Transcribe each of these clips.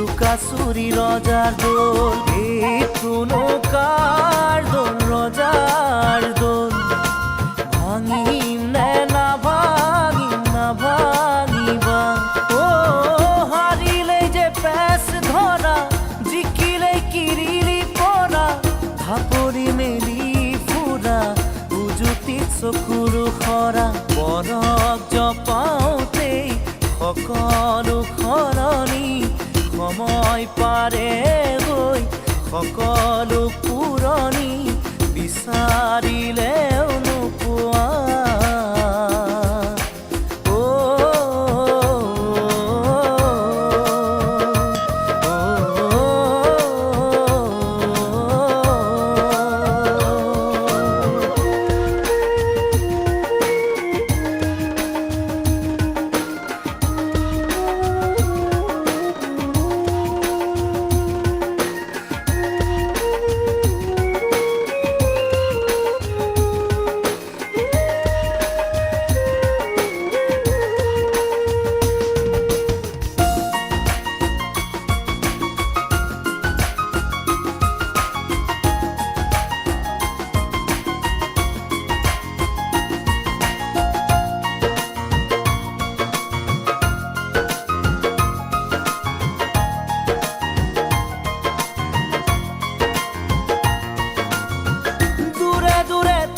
লুকাচুরি Roger দোল, কোনো কার দোল Roger দোল। ভাঙিম নে না ভাঙিম না ভাঙিবা, ও হারিলেই যে পেস ধরা, জিকিলেই কিরিলি পরা, থাপৰি মেলি ফুৰা উজুতিত চকুৰো খৰা। বৰক জপাওঁতেই সকলো সলনি, সময় পাৰে গৈ সকলো পুৰণি, বিচাৰিলেও নোপোৱা।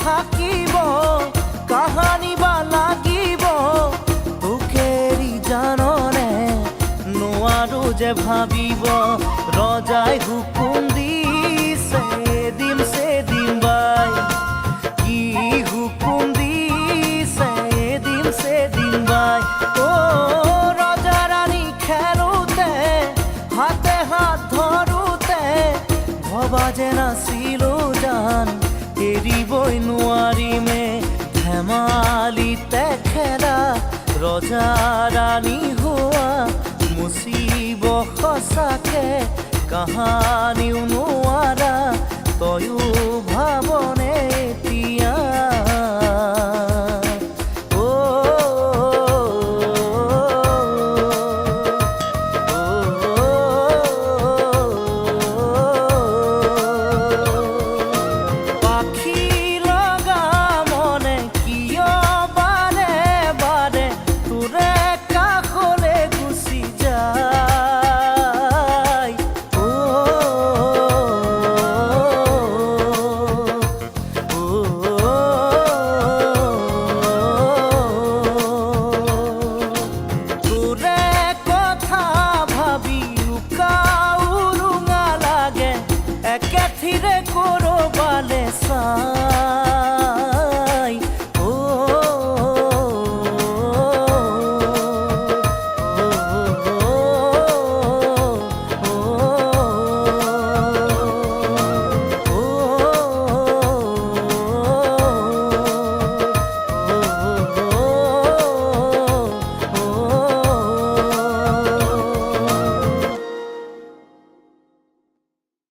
থাকিব কাহানি বা লাগিব, তোকেৰি জাননে নোৱাৰো যে ভাবিব। ৰজাই হুকুম দিছে দিম সে দিম বাই, কি হুকুম দিছে দিম সে দিম বাই। ও ৰজা ৰাণী খেলোতে হাতে হাত ধৰোতে, ভবা যে নাছিলো জান এৰিবই নোৱাৰিমে। ধেমালিতে খেলা ৰজা ৰাণী হোৱা, মুচিব সঁচাকে কাহানিও নোৱাৰা, তয়ো